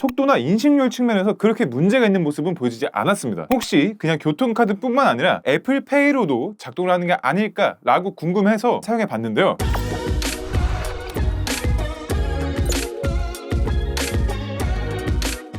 속도나 인식률 측면에서 그렇게 문제가 있는 모습은 보여지지 않았습니다. 혹시 그냥 교통카드뿐만 아니라 애플페이로도 작동을 하는 게 아닐까라고 궁금해서 사용해 봤는데요.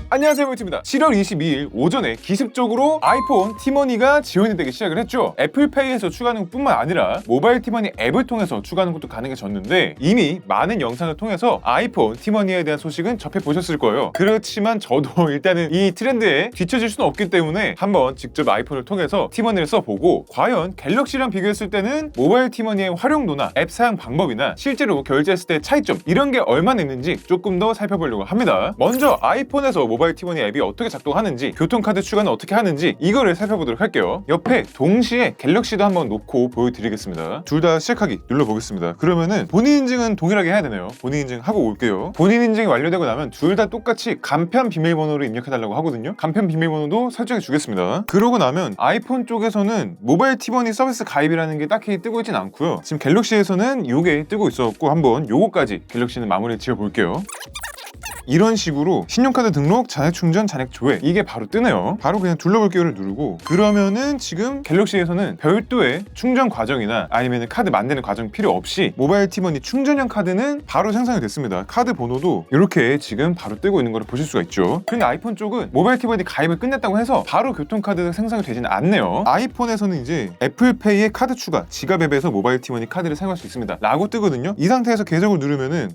안녕하세요, 모이트입니다. 7월 22일 오전에 기습적으로 아이폰 티머니가 지원이 되기 시작을 했죠. 애플페이에서 추가하는 것뿐만 아니라 모바일 티머니 앱을 통해서 추가하는 것도 가능해졌는데, 이미 많은 영상을 통해서 아이폰 티머니에 대한 소식은 접해보셨을 거예요. 그렇지만 저도 일단은 이 트렌드에 뒤처질 수는 없기 때문에 한번 직접 아이폰을 통해서 티머니를 써보고, 과연 갤럭시랑 비교했을 때는 모바일 티머니의 활용도나 앱 사용 방법이나 실제로 결제했을 때의 차이점, 이런 게 얼마나 있는지 조금 더 살펴보려고 합니다. 먼저 아이폰에서 모바일 티머니 앱이 어떻게 작동하는지, 교통카드 추가는 어떻게 하는지, 이거를 살펴보도록 할게요. 옆에 동시에 갤럭시도 한번 놓고 보여드리겠습니다. 둘 다 시작하기 눌러보겠습니다. 그러면은 본인 인증은 동일하게 해야 되네요. 본인 인증 하고 올게요. 본인 인증이 완료되고 나면 둘 다 똑같이 간편 비밀번호를 입력해달라고 하거든요. 간편 비밀번호도 설정해 주겠습니다. 그러고 나면 아이폰 쪽에서는 모바일 티머니 서비스 가입이라는 게 딱히 뜨고 있진 않고요. 지금 갤럭시에서는 이게 뜨고 있었고, 한번 요거까지 갤럭시는 마무리 지어볼게요. 이런 식으로 신용카드 등록, 잔액 충전, 잔액 조회, 이게 바로 뜨네요. 바로 그냥 둘러볼게요를 누르고, 그러면은 지금 갤럭시에서는 별도의 충전 과정이나 아니면 카드 만드는 과정 필요 없이 모바일 티머니 충전형 카드는 바로 생성이 됐습니다. 카드 번호도 이렇게 지금 바로 뜨고 있는 걸 보실 수가 있죠. 근데 아이폰 쪽은 모바일 티머니 가입을 끝냈다고 해서 바로 교통카드가 생성이 되지는 않네요. 아이폰에서는 이제 애플페이의 카드 추가, 지갑 앱에서 모바일 티머니 카드를 사용할 수 있습니다 라고 뜨거든요. 이 상태에서 계속을 누르면은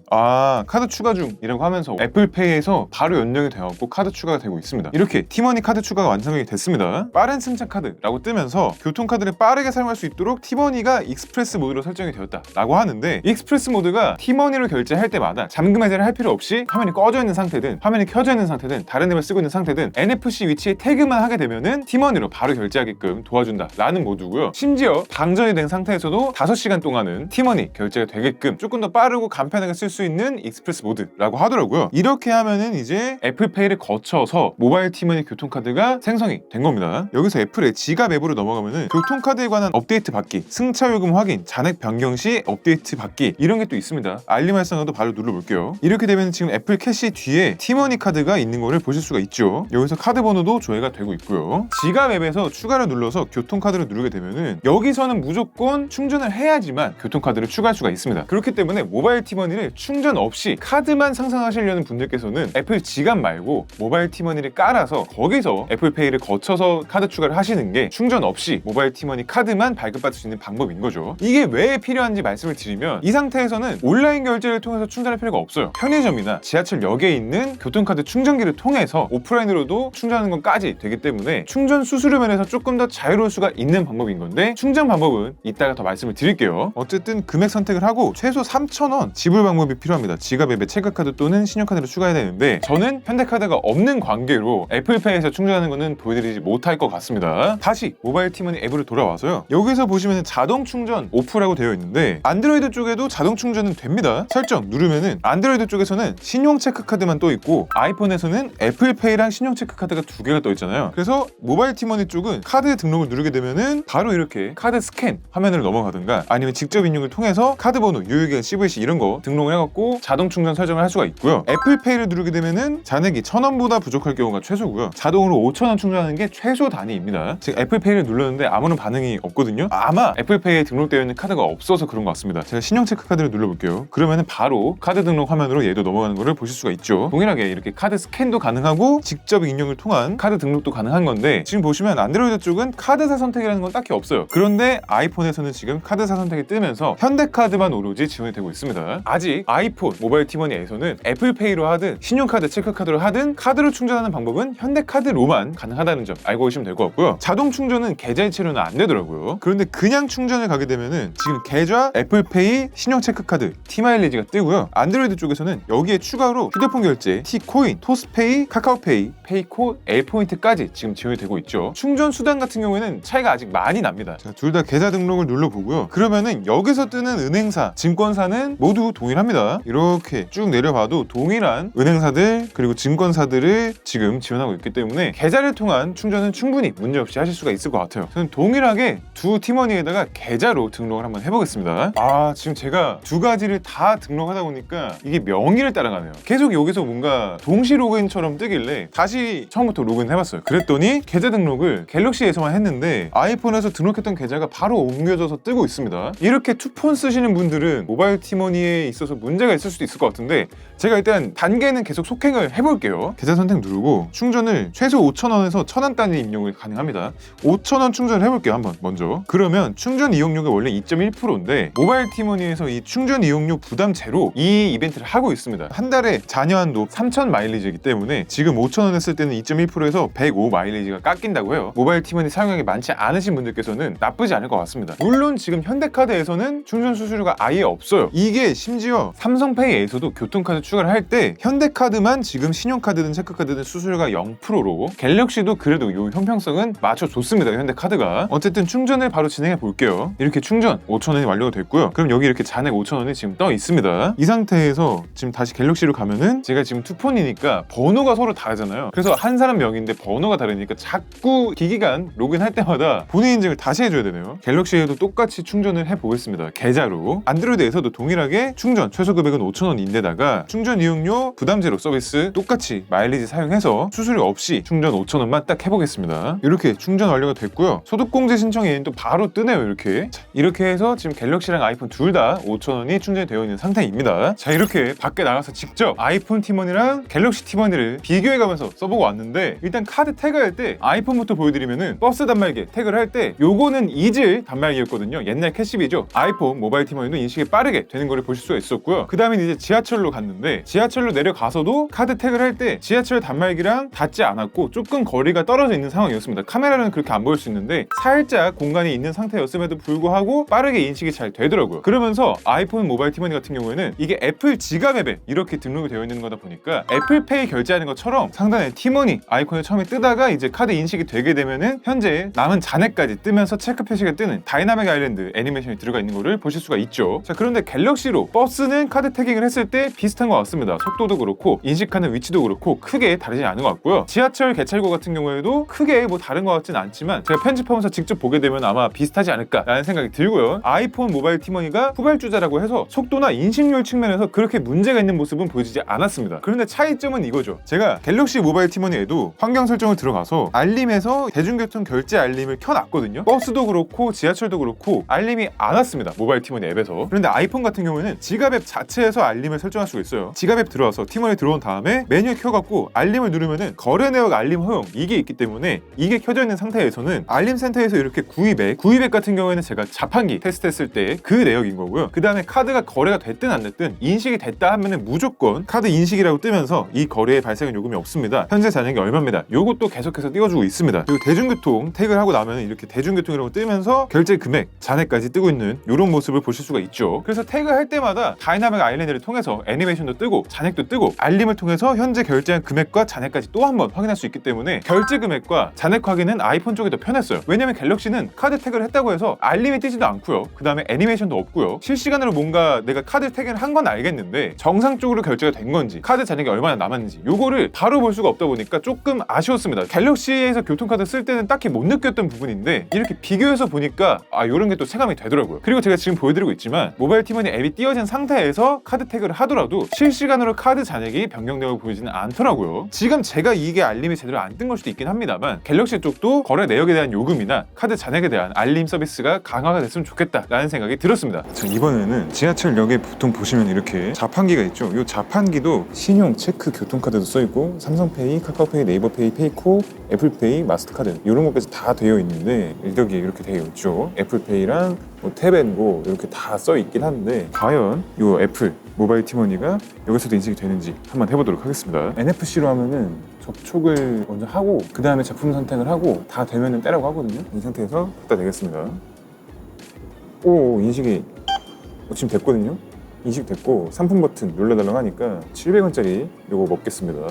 카드 추가 중이라고 하면서 애플페이에서 바로 연동이 되어갖고 카드 추가가 되고 있습니다. 이렇게 티머니 카드 추가가 완성이 됐습니다. 빠른 승차 카드라고 뜨면서 교통카드를 빠르게 사용할 수 있도록 티머니가 익스프레스 모드로 설정이 되었다 라고 하는데, 익스프레스 모드가 티머니로 결제할 때마다 잠금 해제를 할 필요 없이 화면이 꺼져 있는 상태든 화면이 켜져 있는 상태든 다른 앱을 쓰고 있는 상태든 NFC 위치에 태그만 하게 되면은 티머니로 바로 결제하게끔 도와준다 라는 모드고요. 심지어 방전이 된 상태에서도 5시간 동안은 티머니 결제가 되게끔 조금 더 빠르고 간편하게 쓸 수 있는 익스프레스 모드라고 하더라고요. 이렇게 하면은 이제 애플페이를 거쳐서 모바일 티머니 교통카드가 생성이 된 겁니다. 여기서 애플의 지갑 앱으로 넘어가면은 교통카드에 관한 업데이트 받기, 승차 요금 확인, 잔액 변경 시 업데이트 받기, 이런 게 또 있습니다. 알림 활성화도 바로 눌러볼게요. 이렇게 되면 지금 애플 캐시 뒤에 티머니 카드가 있는 거를 보실 수가 있죠. 여기서 카드 번호도 조회가 되고 있고요. 지갑 앱에서 추가를 눌러서 교통카드를 누르게 되면은 여기서는 무조건 충전을 해야지만 교통카드를 추가할 수가 있습니다. 그렇기 때문에 모바일 티머니를 충전 없이 카드만 상상하시려는 분들께서는 애플 지갑 말고 모바일 티머니를 깔아서 거기서 애플페이를 거쳐서 카드 추가를 하시는 게 충전 없이 모바일 티머니 카드만 발급받을 수 있는 방법인 거죠. 이게 왜 필요한지 말씀을 드리면, 이 상태에서는 온라인 결제를 통해서 충전할 필요가 없어요. 편의점이나 지하철역에 있는 교통카드 충전기를 통해서 오프라인으로도 충전하는 것까지 되기 때문에 충전 수수료 면에서 조금 더 자유로울 수가 있는 방법인 건데, 충전 방법은 이따가 더 말씀을 드릴게요. 어쨌든 금액 선택을 하고 최소 3,000원 지불 방법이 필요합니다. 지갑 앱에 체크카드 또는 신용카드를 추가해야 되는데, 저는 현대카드가 없는 관계로 애플페이에서 충전하는 거는 보여드리지 못할 것 같습니다. 다시 모바일 티머니 앱으로 돌아와서요. 여기서 보시면 자동 충전 오프라고 되어 있는데, 안드로이드 쪽에도 자동 충전은 됩니다. 설정 누르면은 안드로이드 쪽에서는 신용 체크카드만 떠 있고, 아이폰에서는 애플페이랑 신용 체크카드가 2개가 떠 있잖아요. 그래서 모바일 티머니 쪽은 카드 등록을 누르게 되면은 바로 이렇게 카드 스캔 화면으로 넘어가든가, 아니면 직접 입력을 통해서 카드 번호, 유효기간, CVC 이런 거 등록을 해갖고 자동 충전 설정을 할 수가 있고요. 애플페이를 누르게 되면은 잔액이 1,000원보다 부족할 경우가 최소고요. 자동으로 5,000원 충전하는 게 최소 단위입니다. 지금 애플페이를 눌렀는데 아무런 반응이 없거든요. 아마 애플페이에 등록되어 있는 카드가 없어서 그런 것 같습니다. 제가 신용 체크카드를 눌러볼게요. 그러면은 바로 카드 등록 화면으로 얘도 넘어가는 거를 보실 수가 있죠. 동일하게 이렇게 카드 스캔도 가능하고 직접 입력을 통한 카드 등록도 가능한 건데, 지금 보시면 안드로이드 쪽은 카드사 선택이라는 건 딱히 없어요. 그런데 아이폰에서는 지금 카드사 선택이 뜨면서 현대카드만 오로지 지원이 되고 있습니다. 아직 아이폰 모바일 티머니에서는 애플페이로 하든 신용카드, 체크카드로 하든 카드로 충전하는 방법은 현대카드로만 가능하다는 점 알고 계시면 될 것 같고요. 자동 충전은 계좌이체로는 안 되더라고요. 그런데 그냥 충전을 가게 되면은 지금 계좌, 애플페이, 신용 체크카드, 티마일리지가 뜨고요. 안드로이드 쪽에서는 여기에 추가로 휴대폰 결제, T코인, 토스페이, 카카오페이, 페이코, L포인트까지 지금 지원이 되고 있죠. 충전 수단 같은 경우에는 차이가 아직 많이 납니다. 둘 다 계좌 등록을 눌러보고요. 그러면은 여기서 뜨는 은행사, 증권사는 모두 동일합니다. 이렇게 쭉 내려봐도 동일한 유일한 은행사들 그리고 증권사들을 지금 지원하고 있기 때문에 계좌를 통한 충전은 충분히 문제없이 하실 수가 있을 것 같아요. 저는 동일하게 두 티머니에다가 계좌로 등록을 한번 해보겠습니다. 지금 제가 두 가지를 다 등록하다 보니까 이게 명의를 따라가네요. 계속 여기서 뭔가 동시 로그인처럼 뜨길래 다시 처음부터 로그인 해봤어요. 그랬더니 계좌 등록을 갤럭시에서만 했는데 아이폰에서 등록했던 계좌가 바로 옮겨져서 뜨고 있습니다. 이렇게 투폰 쓰시는 분들은 모바일 티머니에 있어서 문제가 있을 수도 있을 것 같은데 제가 일단 단계는 계속 속행을 해볼게요. 계좌 선택 누르고 충전을 최소 5,000원에서 1,000원 단위 입력이 가능합니다. 5,000원 충전을 해볼게요. 한번 먼저. 그러면 충전 이용료가 원래 2.1%인데 모바일 티머니에서 이 충전 이용료 부담 제로 이 이벤트를 하고 있습니다. 한 달에 잔여 한도 3,000 마일리지이기 때문에 지금 5,000원 했을 때는 2.1%에서 105 마일리지가 깎인다고 해요. 모바일 티머니 사용량이 많지 않으신 분들께서는 나쁘지 않을 것 같습니다. 물론 지금 현대카드에서는 충전 수수료가 아예 없어요. 이게 심지어 삼성페이에서도 교통카드 추가를 할 때 현대카드만 지금 신용카드든 체크카드든 수수료가 0%로 갤럭시도 그래도 이 형평성은 맞춰줬습니다. 현대카드가. 어쨌든 충전을 바로 진행해 볼게요. 이렇게 충전 5,000원이 완료가 됐고요. 그럼 여기 이렇게 잔액 5,000원이 지금 떠 있습니다. 이 상태에서 지금 다시 갤럭시로 가면은 제가 지금 투폰이니까 번호가 서로 다르잖아요. 그래서 한 사람 명인데 번호가 다르니까 자꾸 기기간 로그인할 때마다 본인 인증을 다시 해줘야 되네요. 갤럭시에도 똑같이 충전을 해보겠습니다. 계좌로. 안드로이드에서도 동일하게 충전 최소 금액은 5,000원인데다가 충전 이용료 부담제로 서비스 똑같이 마일리지 사용해서 수수료 없이 충전 5,000원만 딱 해보겠습니다. 이렇게 충전 완료가 됐고요. 소득공제 신청이 또 바로 뜨네요. 이렇게 해서 지금 갤럭시랑 아이폰 둘 다 5,000원이 충전이 되어 있는 상태입니다. 자, 이렇게 밖에 나가서 직접 아이폰 티머니랑 갤럭시 티머니를 비교해가면서 써보고 왔는데 일단 카드 태그할 때 아이폰부터 보여드리면은 버스 단말기 태그를 할 때 요거는 이질 단말기였거든요. 옛날 캐시비죠. 아이폰 모바일 티머니도 인식이 빠르게 되는 거를 보실 수가 있었고요. 그 다음에 이제 지하철로 갔는데 지하철로 내려가서도 카드 태그를 할 때 지하철 단말기랑 닿지 않았고 조금 거리가 떨어져 있는 상황이었습니다. 카메라는 그렇게 안 보일 수 있는데 살짝 공간이 있는 상태였음에도 불구하고 빠르게 인식이 잘 되더라고요. 그러면서 아이폰 모바일 티머니 같은 경우에는 이게 애플 지갑 앱에 이렇게 등록이 되어 있는 거다 보니까 애플페이 결제하는 것처럼 상단에 티머니 아이콘을 처음에 뜨다가 이제 카드 인식이 되게 되면은 현재 남은 잔액까지 뜨면서 체크 표시가 뜨는 다이나믹 아일랜드 애니메이션이 들어가 있는 거를 보실 수가 있죠. 자, 그런데 갤럭시로 버스는 카드 태깅을 했을 때 비슷한 것 같습니다. 속도도 그렇고 인식하는 위치도 그렇고 크게 다르지 않은 것 같고요. 지하철 개찰구 같은 경우에도 크게 뭐 다른 것 같진 않지만 제가 편집하면서 직접 보게 되면 아마 비슷하지 않을까라는 생각이 들고요. 아이폰 모바일 티머니가 후발주자라고 해서 속도나 인식률 측면에서 그렇게 문제가 있는 모습은 보여지지 않았습니다. 그런데 차이점은 이거죠. 제가 갤럭시 모바일 티머니에도 환경 설정을 들어가서 알림에서 대중교통 결제 알림을 켜놨거든요. 버스도 그렇고 지하철도 그렇고 알림이 안 왔습니다. 모바일 티머니 앱에서. 그런데 아이폰 같은 경우에는 지갑 앱 자체에서 알림을 설정할 수가 있어요. 지갑 앱 들어와서 티머니 들어온 다음에 메뉴에 켜갖고 알림을 누르면은 거래 내역 알림 허용 이게 있기 때문에 이게 켜져 있는 상태에서는 알림 센터에서 이렇게 구입액 같은 경우에는 제가 자판기 테스트했을 때 그 내역인 거고요. 그 다음에 카드가 거래가 됐든 안 됐든 인식이 됐다 하면은 무조건 카드 인식이라고 뜨면서 이 거래에 발생한 요금이 없습니다. 현재 잔액이 얼마입니다. 요것도 계속해서 띄워주고 있습니다. 그리고 대중교통 태그를 하고 나면 이렇게 대중교통이라고 뜨면서 결제 금액, 잔액까지 뜨고 있는 이런 모습을 보실 수가 있죠. 그래서 태그할 때마다 다이나믹 아일랜드를 통해서 애니메이션도 뜨고 잔액도 뜨고 알림을 통해서 현재 결제한 금액과 잔액까지 또 한 번 확인할 수 있기 때문에 결제 금액과 잔액 확인은 아이폰 쪽이 더 편했어요. 왜냐면 갤럭시는 카드 태그를 했다고 해서 알림이 뜨지도 않고요. 그 다음에 애니메이션도 없고요. 실시간으로 뭔가 내가 카드 태그를 한 건 알겠는데 정상적으로 결제가 된 건지 카드 잔액이 얼마나 남았는지 요거를 바로 볼 수가 없다 보니까 조금 아쉬웠습니다. 갤럭시에서 교통카드 쓸 때는 딱히 못 느꼈던 부분인데 이렇게 비교해서 보니까 요런 게 또 체감이 되더라고요. 그리고 제가 지금 보여드리고 있지만 모바일 티머니 앱이 띄워진 상태에서 카드 태그를 하더라도 실시간으로 카드 잔액이 변경되고 보이지는 않더라고요. 지금 제가 이게 알림이 제대로 안 뜬 걸 수도 있긴 합니다만 갤럭시 쪽도 거래 내역에 대한 요금이나 카드 잔액에 대한 알림 서비스가 강화가 됐으면 좋겠다라는 생각이 들었습니다. 자, 이번에는 지하철역에 보통 보시면 이렇게 자판기가 있죠. 이 자판기도 신용, 체크, 교통카드도 써있고 삼성페이, 카카오페이, 네이버페이, 페이코, 애플페이, 마스터카드 이런 것까지 다 되어 있는데 여기에 이렇게 되어 있죠. 애플페이랑 뭐 탭앤고 이렇게 다 써있긴 한데 과연 이 애플 모바일 티머니가 여기서도 인식이 되는지 한번 해보도록 하겠습니다. NFC로 하면은 접촉을 먼저 하고 그 다음에 제품 선택을 하고 다 되면은 떼라고 하거든요. 이 상태에서 갖다 대겠습니다. 오, 인식이 지금 됐거든요. 인식됐고 상품 버튼 눌러달라고 하니까 700원짜리 요거 먹겠습니다.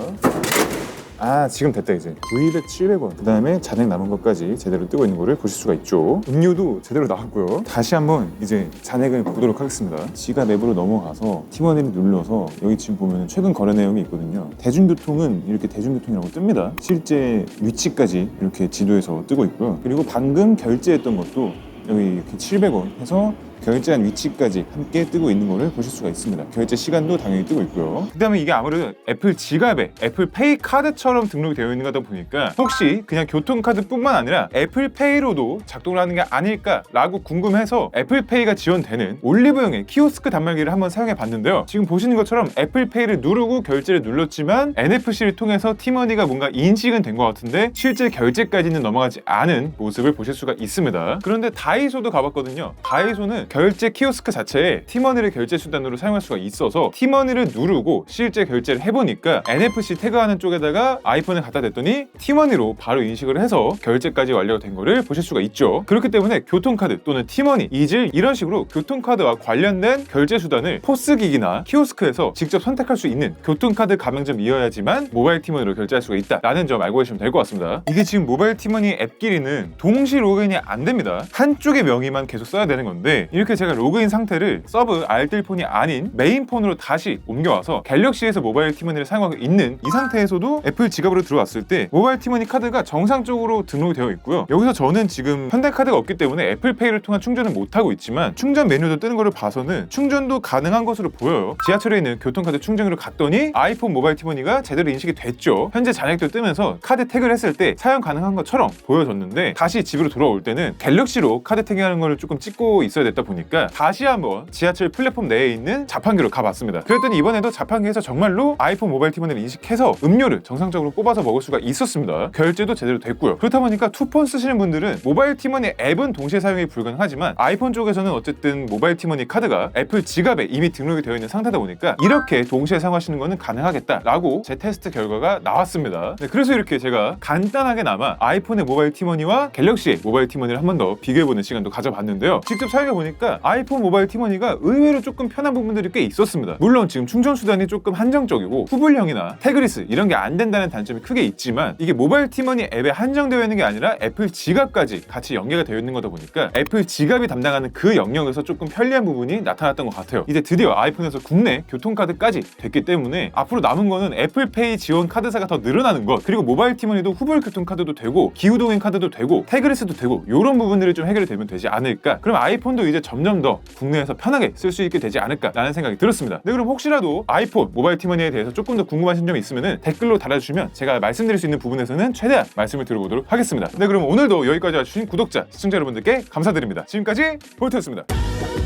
지금 됐다. 이제 구입액 700원, 그 다음에 잔액 남은 것까지 제대로 뜨고 있는 거를 보실 수가 있죠. 음료도 제대로 나왔고요. 다시 한번 이제 잔액을 보도록 하겠습니다. 지갑 앱으로 넘어가서 티머니를 눌러서 여기 지금 보면 최근 거래 내용이 있거든요. 대중교통은 이렇게 대중교통이라고 뜹니다. 실제 위치까지 이렇게 지도에서 뜨고 있고요. 그리고 방금 결제했던 것도 여기 이렇게 700원 해서 결제한 위치까지 함께 뜨고 있는 거를 보실 수가 있습니다. 결제 시간도 당연히 뜨고 있고요. 그 다음에 이게 아무래도 애플 지갑에 애플페이 카드처럼 등록이 되어 있는 거다 보니까 혹시 그냥 교통카드뿐만 아니라 애플페이로도 작동을 하는 게 아닐까라고 궁금해서 애플페이가 지원되는 올리브영의 키오스크 단말기를 한번 사용해 봤는데요. 지금 보시는 것처럼 애플페이를 누르고 결제를 눌렀지만 NFC를 통해서 티머니가 뭔가 인식은 된 것 같은데 실제 결제까지는 넘어가지 않은 모습을 보실 수가 있습니다. 그런데 다이소도 가봤거든요. 다이소는 결제 키오스크 자체에 티머니를 결제 수단으로 사용할 수가 있어서 티머니를 누르고 실제 결제를 해보니까 NFC 태그하는 쪽에다가 아이폰을 갖다 댔더니 티머니로 바로 인식을 해서 결제까지 완료가 된 거를 보실 수가 있죠. 그렇기 때문에 교통카드 또는 티머니, 이즐 이런 식으로 교통카드와 관련된 결제 수단을 포스기기나 키오스크에서 직접 선택할 수 있는 교통카드 가맹점이어야지만 모바일 티머니로 결제할 수가 있다라는 점 알고 계시면 될 것 같습니다. 이게 지금 모바일 티머니 앱끼리는 동시 로그인이 안 됩니다. 한쪽의 명의만 계속 써야 되는 건데 이렇게 제가 로그인 상태를 서브 알뜰폰이 아닌 메인폰으로 다시 옮겨와서 갤럭시에서 모바일 티머니를 사용하고 있는 이 상태에서도 애플 지갑으로 들어왔을 때 모바일 티머니 카드가 정상적으로 등록이 되어 있고요. 여기서 저는 지금 현대카드가 없기 때문에 애플페이를 통한 충전을 못하고 있지만 충전 메뉴도 뜨는 거를 봐서는 충전도 가능한 것으로 보여요. 지하철에 있는 교통카드 충전기로 갔더니 아이폰 모바일 티머니가 제대로 인식이 됐죠. 현재 잔액도 뜨면서 카드 태그를 했을 때 사용 가능한 것처럼 보여졌는데 다시 집으로 돌아올 때는 갤럭시로 카드 태그하는 거를 조금 찍고 있어야 됐다 보니까 다시 한번 지하철 플랫폼 내에 있는 자판기로 가봤습니다. 그랬더니 이번에도 자판기에서 정말로 아이폰 모바일 티머니를 인식해서 음료를 정상적으로 뽑아서 먹을 수가 있었습니다. 결제도 제대로 됐고요. 그렇다 보니까 투폰 쓰시는 분들은 모바일 티머니 앱은 동시에 사용이 불가능하지만 아이폰 쪽에서는 어쨌든 모바일 티머니 카드가 애플 지갑에 이미 등록이 되어 있는 상태다 보니까 이렇게 동시에 사용하시는 거는 가능하겠다라고 제 테스트 결과가 나왔습니다. 네, 그래서 이렇게 제가 간단하게나마 아이폰의 모바일 티머니와 갤럭시의 모바일 티머니를 한 번 더 비교해보는 시간도 가져봤는데요. 직접 사용해보니까 아이폰 모바일 티머니가 의외로 조금 편한 부분들이 꽤 있었습니다. 물론 지금 충전 수단이 조금 한정적이고 후불형이나 태그리스 이런 게 안 된다는 단점이 크게 있지만 이게 모바일 티머니 앱에 한정되어 있는 게 아니라 애플 지갑까지 같이 연계가 되어 있는 거다 보니까 애플 지갑이 담당하는 그 영역에서 조금 편리한 부분이 나타났던 것 같아요. 이제 드디어 아이폰에서 국내 교통카드까지 됐기 때문에 앞으로 남은 거는 애플페이 지원 카드사가 더 늘어나는 것, 그리고 모바일 티머니도 후불 교통카드도 되고 기후동행 카드도 되고 태그리스도 되고 이런 부분들이 좀 해결이 되면 되지 않을까. 그럼 아이폰도 이제 점점 더 국내에서 편하게 쓸 수 있게 되지 않을까라는 생각이 들었습니다. 네, 그럼 혹시라도 아이폰 모바일 티머니에 대해서 조금 더 궁금하신 점이 있으면 댓글로 달아주시면 제가 말씀드릴 수 있는 부분에서는 최대한 말씀을 드려보도록 하겠습니다. 네, 그럼 오늘도 여기까지 와주신 구독자, 시청자 여러분들께 감사드립니다. 지금까지 볼트였습니다.